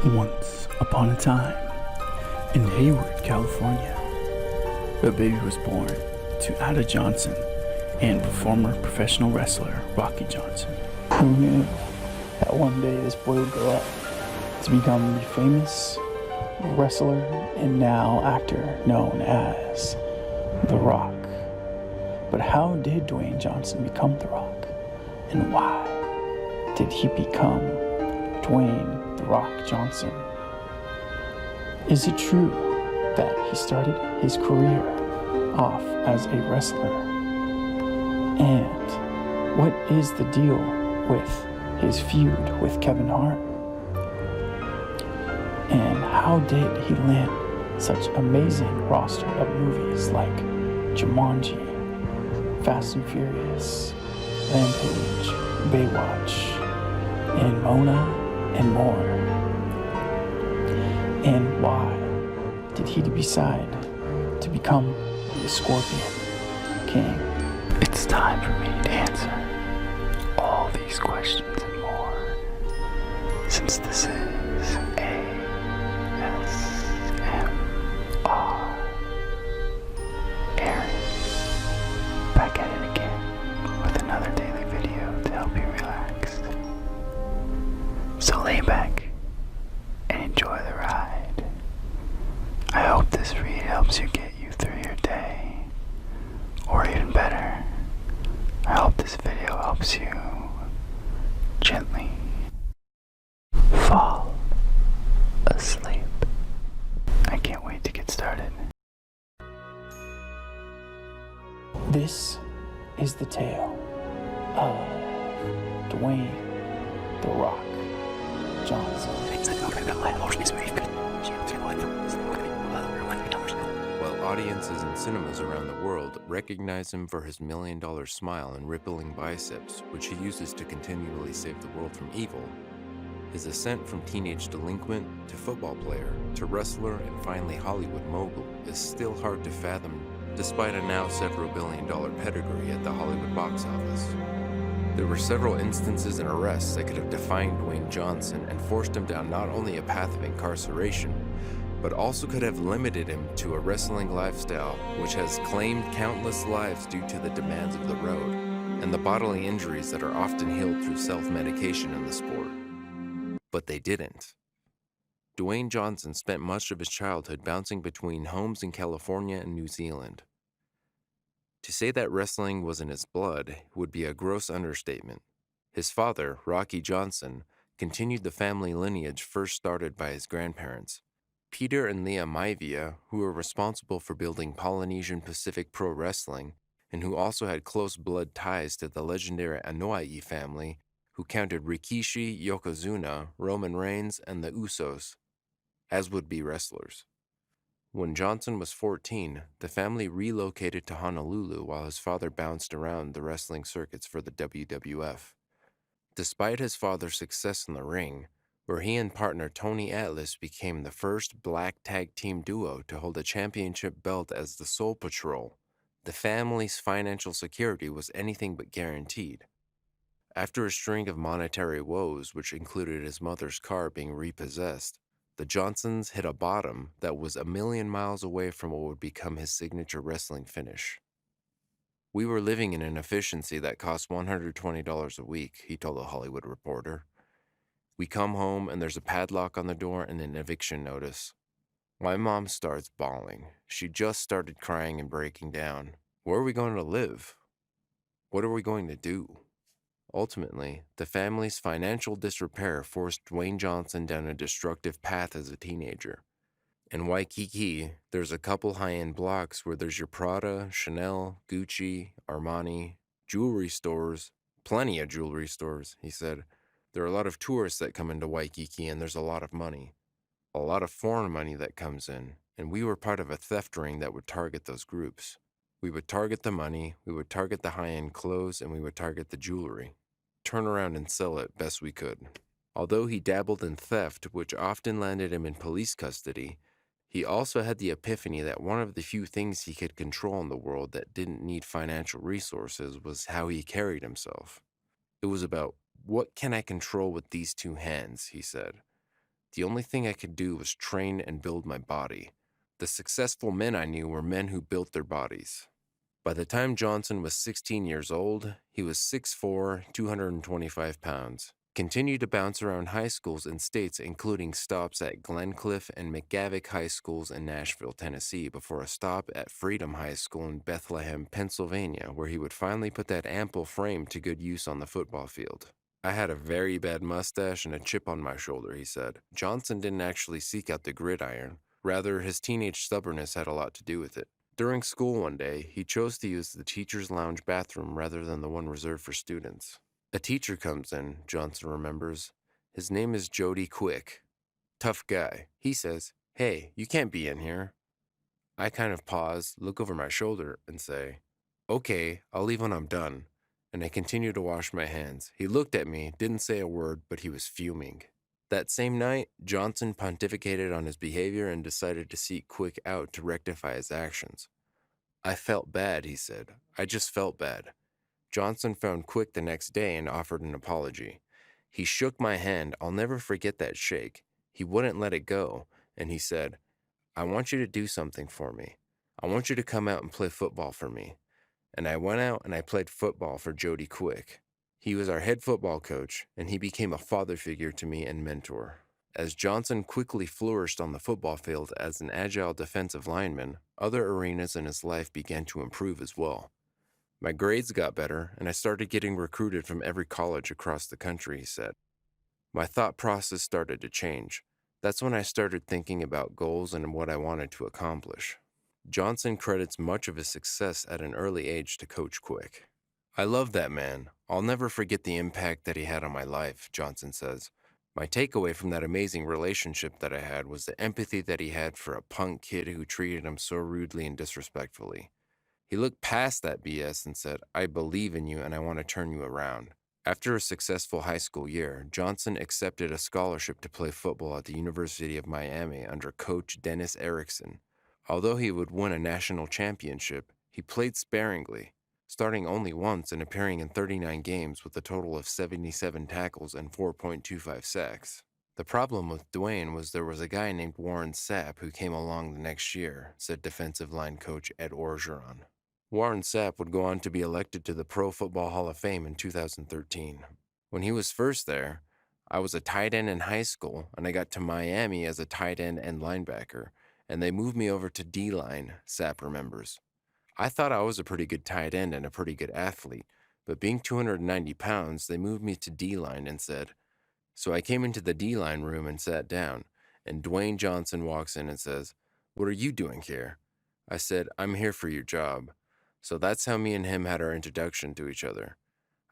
Once upon a time, in Hayward, California, a baby was born to Ada Johnson and former professional wrestler Rocky Johnson. Who knew that one day this boy would grow up to become the famous wrestler and now actor known as The Rock? But how did Dwayne Johnson become The Rock? And why did he become Dwayne The Rock Johnson? Is it true that he started his career off as a wrestler? And what is the deal with his feud with Kevin Hart? And how did he land such amazing roster of movies like Jumanji, Fast and Furious, Rampage, Baywatch, and Mona, and more? And why did he decide to become the Scorpion King? It's time for me to answer all these questions and more, since this is ASMR. Aaron, back at it again with another daily video to help you relax. So lay back and enjoy the ride. I hope this read helps you get you through your day. Or even better, I hope this video helps you gently fall asleep. I can't wait to get started. This is the tale of Dwayne The Rock Johnson. While audiences in cinemas around the world recognize him for his million-dollar smile and rippling biceps, which he uses to continually save the world from evil, his ascent from teenage delinquent to football player to wrestler and finally Hollywood mogul is still hard to fathom, despite a now several billion-dollar pedigree at the Hollywood box office. There were several instances and arrests that could have defined Dwayne Johnson and forced him down not only a path of incarceration, but also could have limited him to a wrestling lifestyle which has claimed countless lives due to the demands of the road and the bodily injuries that are often healed through self-medication in the sport. But they didn't. Dwayne Johnson spent much of his childhood bouncing between homes in California and New Zealand. To say that wrestling was in his blood would be a gross understatement. His father, Rocky Johnson, continued the family lineage first started by his grandparents, Peter and Leah Maivia, who were responsible for building Polynesian Pacific Pro Wrestling, and who also had close blood ties to the legendary Anoa'i family, who counted Rikishi, Yokozuna, Roman Reigns, and the Usos as would-be wrestlers. When Johnson was 14, the family relocated to Honolulu while his father bounced around the wrestling circuits for the WWF. Despite his father's success in the ring, where he and partner Tony Atlas became the first black tag team duo to hold a championship belt as the Soul Patrol, the family's financial security was anything but guaranteed. After a string of monetary woes, which included his mother's car being repossessed, the Johnsons hit a bottom that was a million miles away from what would become his signature wrestling finish. "We were living in an efficiency that cost $120 a week," he told a Hollywood reporter. "We come home and there's a padlock on the door and an eviction notice. My mom starts bawling. She just started crying and breaking down. Where are we going to live? What are we going to do?" Ultimately, the family's financial disrepair forced Dwayne Johnson down a destructive path as a teenager. In Waikiki, there's a couple high-end blocks where there's your Prada, Chanel, Gucci, Armani, jewelry stores, plenty of jewelry stores, he said. "There are a lot of tourists that come into Waikiki and there's a lot of money. A lot of foreign money that comes in, and we were part of a theft ring that would target those groups. We would target the money, we would target the high-end clothes, and we would target the jewelry. Turn around and sell it best we could." Although he dabbled in theft, which often landed him in police custody, he also had the epiphany that one of the few things he could control in the world that didn't need financial resources was how he carried himself. It was about, what can I control with these two hands, he said. The only thing I could do was train and build my body. The successful men I knew were men who built their bodies. By the time Johnson was 16 years old, he was 6'4", 225 pounds. Continued to bounce around high schools in states including stops at Glencliff and McGavick High Schools in Nashville, Tennessee, before a stop at Freedom High School in Bethlehem, Pennsylvania, where he would finally put that ample frame to good use on the football field. I had a very bad mustache and a chip on my shoulder, he said. Johnson didn't actually seek out the gridiron. Rather, his teenage stubbornness had a lot to do with it. During school one day, he chose to use the teacher's lounge bathroom rather than the one reserved for students. A teacher comes in, Johnson remembers. His name is Jody Quick. Tough guy. He says, "Hey, you can't be in here." I kind of pause, look over my shoulder, and say, "Okay, I'll leave when I'm done." And I continue to wash my hands. He looked at me, didn't say a word, but he was fuming. That same night, Johnson pontificated on his behavior and decided to seek Quick out to rectify his actions. "I felt bad," he said. "I just felt bad." Johnson found Quick the next day and offered an apology. He shook my hand. I'll never forget that shake. He wouldn't let it go, and he said, "I want you to do something for me. I want you to come out and play football for me." And I went out and I played football for Jody Quick. He was our head football coach, and he became a father figure to me and mentor. As Johnson quickly flourished on the football field as an agile defensive lineman, other arenas in his life began to improve as well. My grades got better, and I started getting recruited from every college across the country, he said. My thought process started to change. That's when I started thinking about goals and what I wanted to accomplish. Johnson credits much of his success at an early age to Coach Quick. "I love that man. I'll never forget the impact that he had on my life," Johnson says. "My takeaway from that amazing relationship that I had was the empathy that he had for a punk kid who treated him so rudely and disrespectfully. He looked past that BS and said, 'I believe in you and I want to turn you around.'" After a successful high school year, Johnson accepted a scholarship to play football at the University of Miami under Coach Dennis Erickson. Although he would win a national championship, he played sparingly, starting only once and appearing in 39 games with a total of 77 tackles and 4.25 sacks. The problem with Dwayne was there was a guy named Warren Sapp who came along the next year, said defensive line coach Ed Orgeron. Warren Sapp would go on to be elected to the Pro Football Hall of Fame in 2013. When he was first there, I was a tight end in high school, and I got to Miami as a tight end and linebacker, and they moved me over to D-line, Sapp remembers. I thought I was a pretty good tight end and a pretty good athlete, but being 290 pounds, they moved me to D-line and said, so I came into the D-line room and sat down, and Dwayne Johnson walks in and says, "What are you doing here?" I said, "I'm here for your job." So that's how me and him had our introduction to each other.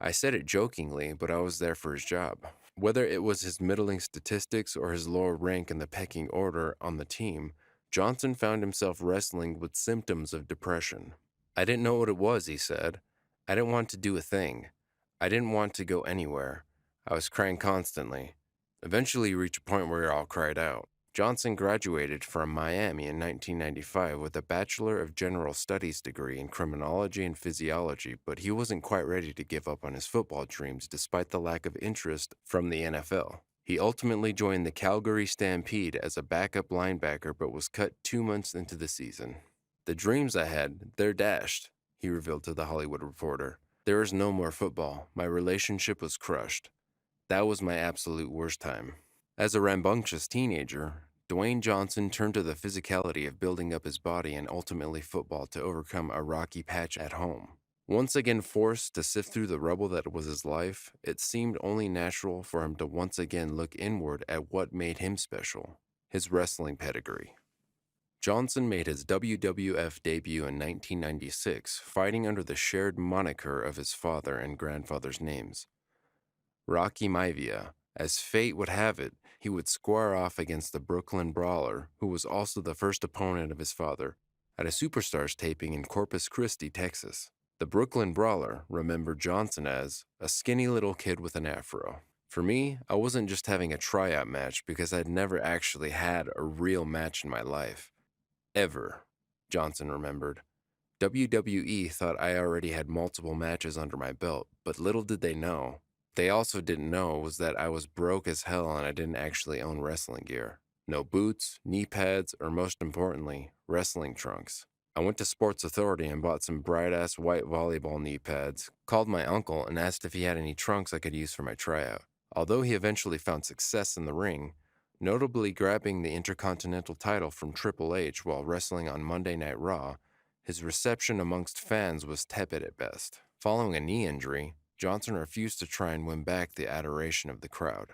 I said it jokingly, but I was there for his job. Whether it was his middling statistics or his lower rank in the pecking order on the team, Johnson found himself wrestling with symptoms of depression. "I didn't know what it was," he said. "I didn't want to do a thing. I didn't want to go anywhere. I was crying constantly. Eventually you reach a point where you're all cried out." Johnson graduated from Miami in 1995 with a Bachelor of General Studies degree in criminology and physiology, but he wasn't quite ready to give up on his football dreams despite the lack of interest from the NFL. He ultimately joined the Calgary Stampede as a backup linebacker but was cut 2 months into the season. "The dreams I had, they're dashed," he revealed to The Hollywood Reporter. "There is no more football. My relationship was crushed. That was my absolute worst time." As a rambunctious teenager, Dwayne Johnson turned to the physicality of building up his body and ultimately football to overcome a rocky patch at home. Once again forced to sift through the rubble that was his life, it seemed only natural for him to once again look inward at what made him special, his wrestling pedigree. Johnson made his WWF debut in 1996, fighting under the shared moniker of his father and grandfather's names, Rocky Maivia. As fate would have it, he would square off against the Brooklyn Brawler, who was also the first opponent of his father, at a Superstars taping in Corpus Christi, Texas. The Brooklyn Brawler remembered Johnson as a skinny little kid with an afro. For me, I wasn't just having a tryout match because I'd never actually had a real match in my life. Ever, Johnson remembered. WWE thought I already had multiple matches under my belt, but little did they know, they also didn't know was that I was broke as hell and I didn't actually own wrestling gear. No boots, knee pads, or most importantly, wrestling trunks. I went to Sports Authority and bought some bright-ass white volleyball knee pads, called my uncle and asked if he had any trunks I could use for my tryout. Although he eventually found success in the ring, notably grabbing the Intercontinental title from Triple H while wrestling on Monday Night Raw, his reception amongst fans was tepid at best. Following a knee injury, Johnson refused to try and win back the adoration of the crowd.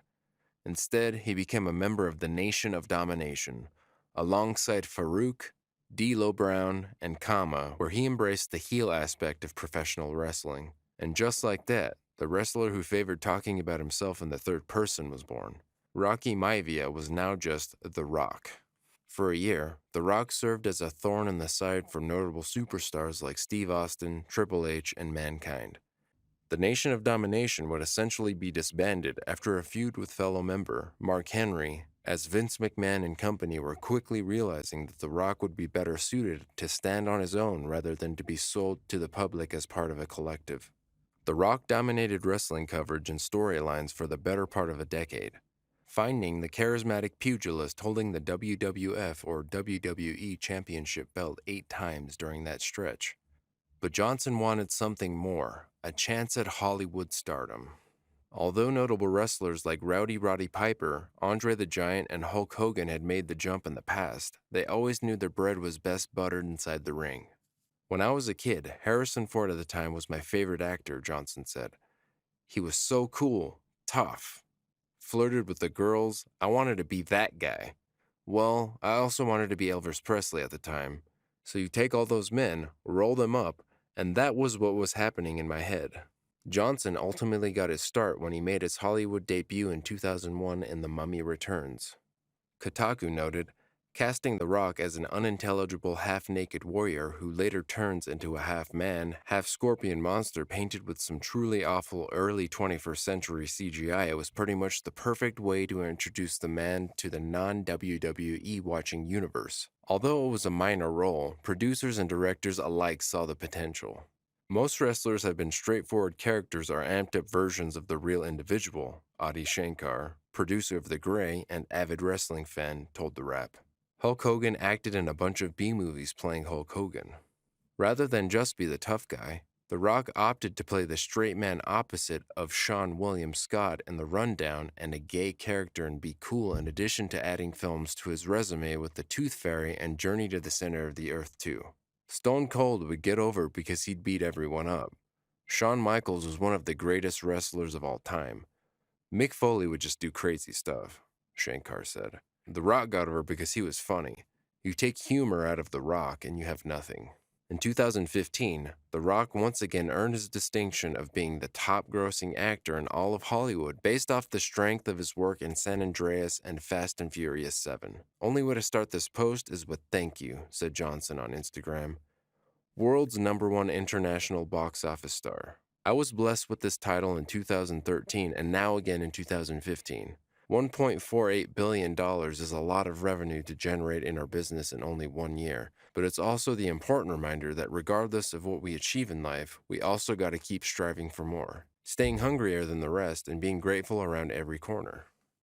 Instead, he became a member of the Nation of Domination, alongside Farouk, D'Lo Brown, and Kama, where he embraced the heel aspect of professional wrestling. And just like that, the wrestler who favored talking about himself in the third person was born. Rocky Maivia was now just The Rock. For a year, The Rock served as a thorn in the side for notable superstars like Steve Austin, Triple H, and Mankind. The Nation of Domination would essentially be disbanded after a feud with fellow member Mark Henry, as Vince McMahon and company were quickly realizing that The Rock would be better suited to stand on his own rather than to be sold to the public as part of a collective. The Rock dominated wrestling coverage and storylines for the better part of a decade, finding the charismatic pugilist holding the WWF or WWE championship belt 8 times during that stretch. But Johnson wanted something more, a chance at Hollywood stardom. Although notable wrestlers like Rowdy Roddy Piper, Andre the Giant, and Hulk Hogan had made the jump in the past, they always knew their bread was best buttered inside the ring. When I was a kid, Harrison Ford at the time was my favorite actor, Johnson said. He was so cool, tough, flirted with the girls. I wanted to be that guy. Well, I also wanted to be Elvis Presley at the time. So you take all those men, roll them up, and that was what was happening in my head. Johnson ultimately got his start when he made his Hollywood debut in 2001 in The Mummy Returns. Kotaku noted, casting The Rock as an unintelligible half-naked warrior who later turns into a half-man, half-scorpion monster painted with some truly awful early 21st century CGI was pretty much the perfect way to introduce the man to the non-WWE watching universe. Although it was a minor role, producers and directors alike saw the potential. Most wrestlers have been straightforward characters or amped-up versions of the real individual, Adi Shankar, producer of The Gray and avid wrestling fan, told The Wrap. Hulk Hogan acted in a bunch of B-movies playing Hulk Hogan. Rather than just be the tough guy, The Rock opted to play the straight man opposite of Sean William Scott in The Rundown and a gay character in Be Cool, in addition to adding films to his resume with The Tooth Fairy and Journey to the Center of the Earth 2. Stone Cold would get over because he'd beat everyone up. Shawn Michaels was one of the greatest wrestlers of all time. Mick Foley would just do crazy stuff, Shankar said. The Rock got over because he was funny. You take humor out of The Rock and you have nothing. In 2015, The Rock once again earned his distinction of being the top-grossing actor in all of Hollywood based off the strength of his work in San Andreas and Fast and Furious 7. Only way to start this post is with thank you, said Johnson on Instagram. World's #1 international box office star. I was blessed with this title in 2013 and now again in 2015. $1.48 billion is a lot of revenue to generate in our business in only 1 year, but it's also the important reminder that regardless of what we achieve in life, we also got to keep striving for more, staying hungrier than the rest and being grateful around every corner.